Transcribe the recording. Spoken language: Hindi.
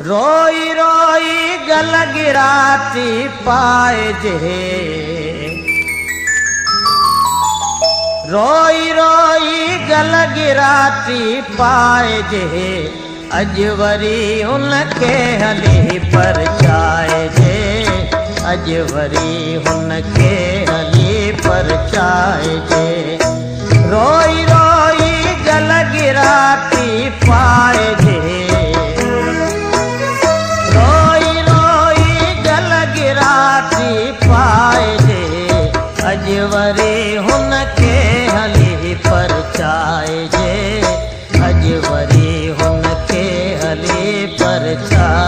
रोई रोई गल गिराती पाए जे, रोई रोई गल गिराती पाए जे, अजवरी उनके हली परचाए जे, अजवरी उनके हली परचाए जे। रोई रोई गल गिराती पाए जे, रोई रोई गल गिराती पाए जे, अजवरी उनके हली परचाए जे, अजवरी उनके हली परचाए।